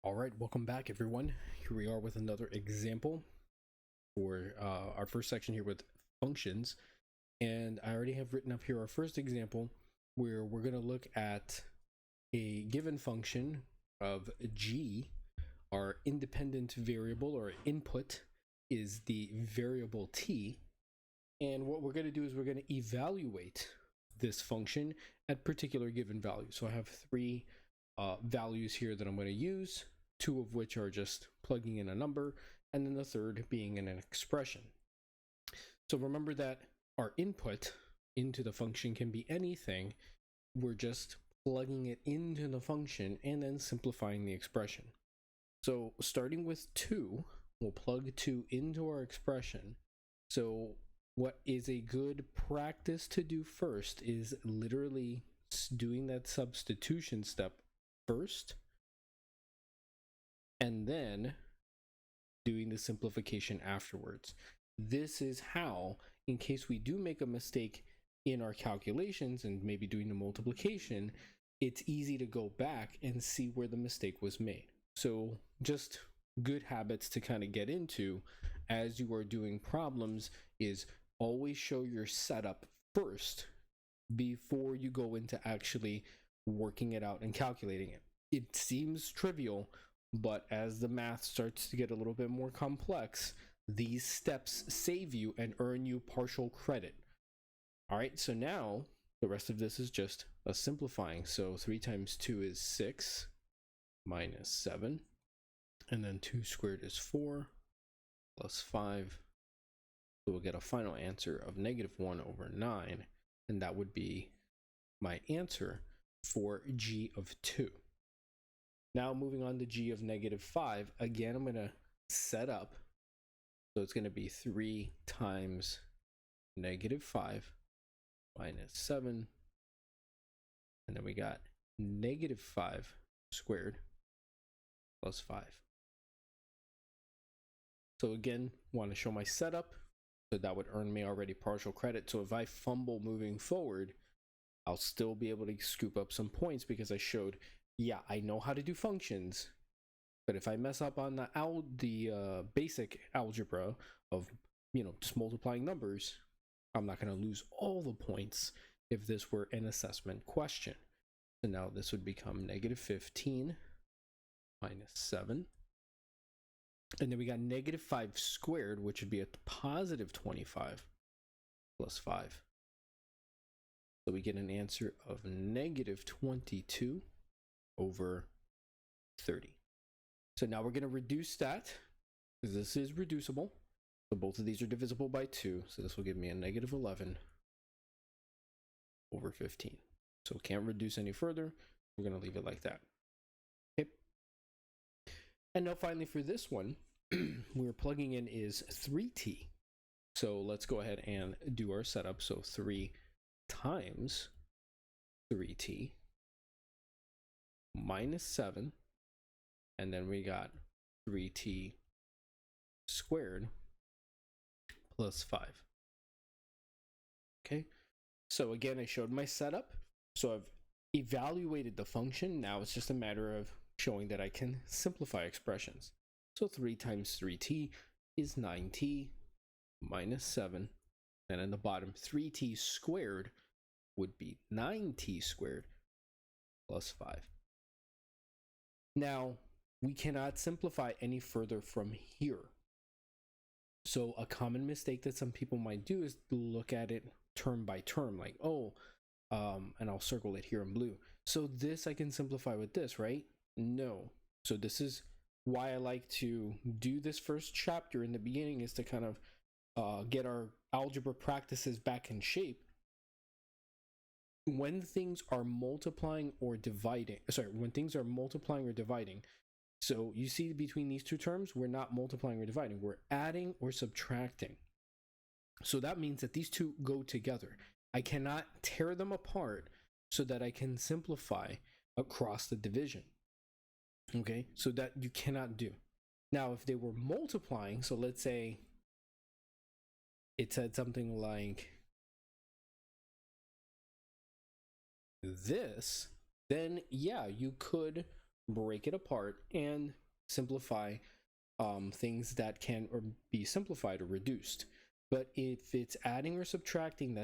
All right, welcome back, everyone. Here we are with another example for our first section here with functions. And I already have written up here our first example where we're going to look at a given function of g. Our independent variable or input is the variable t. And what we're going to do is we're going to evaluate this function at particular given values. So I have three values here that I'm going to use, two of which are just plugging in a number, and then the third being in an expression. So remember that our input into the function can be anything. We're just plugging it into the function and then simplifying the expression. So starting with 2, we'll plug 2 into our expression. So what is a good practice to do first is literally doing that substitution step first, and then doing the simplification afterwards. This is how, in case we do make a mistake in our calculations and maybe doing the multiplication, it's easy to go back and see where the mistake was made. So just good habits to kind of get into as you are doing problems is always show your setup first before you go into actually working it out and calculating it. It seems trivial, but as the math starts to get a little bit more complex, these steps save you and earn you partial credit. All right, so now the rest of this is just a simplifying. So 3 times 2 is 6 minus 7, and then 2 squared is 4 plus 5. So we'll get a final answer of -1/9, and that would be my answer for g of 2. Now moving on to g of -5, again, I'm going to set up. So it's going to be 3 times -5 minus 7. And then we got -5 squared plus 5. So again, want to show my setup. So that would earn me already partial credit. So if I fumble moving forward, I'll still be able to scoop up some points because I showed, yeah, I know how to do functions, but if I mess up on the basic algebra of, just multiplying numbers, I'm not going to lose all the points if this were an assessment question. So now this would become -15 minus 7. And then we got -5 squared, which would be a +25 plus 5. So we get an answer of -22 over 30. So now we're going to reduce that, because this is reducible. So both of these are divisible by 2. So this will give me a -11 over 15. So we can't reduce any further. We're going to leave it like that. Okay. And now finally for this one, we're plugging in is 3t. So let's go ahead and do our setup. So 3 times 3t minus 7. And then we got 3t squared plus 5. Okay. So again, I showed my setup. So I've evaluated the function. Now it's just a matter of showing that I can simplify expressions. So 3 times 3t is 9t minus 7. And in the bottom, 3t squared would be 9t squared plus 5. Now, we cannot simplify any further from here. So a common mistake that some people might do is look at it term by term, like, and I'll circle it here in blue. So this I can simplify with this, right? No. So this is why I like to do this first chapter in the beginning, is to kind of get our algebra practices back in shape. When things are multiplying or dividing, so you see between these two terms, we're not multiplying or dividing, we're adding or subtracting. So that means that these two go together. I cannot tear them apart so that I can simplify across the division. Okay, so that you cannot do. Now, if they were multiplying, so let's say it said something like this, then yeah, you could break it apart and simplify things that can or be simplified or reduced. But if it's adding or subtracting,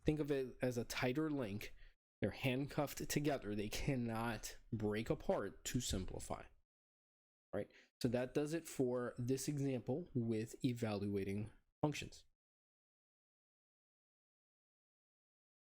think of it as a tighter link. They're handcuffed together. They cannot break apart to simplify. Right? So that does it for this example with evaluating functions.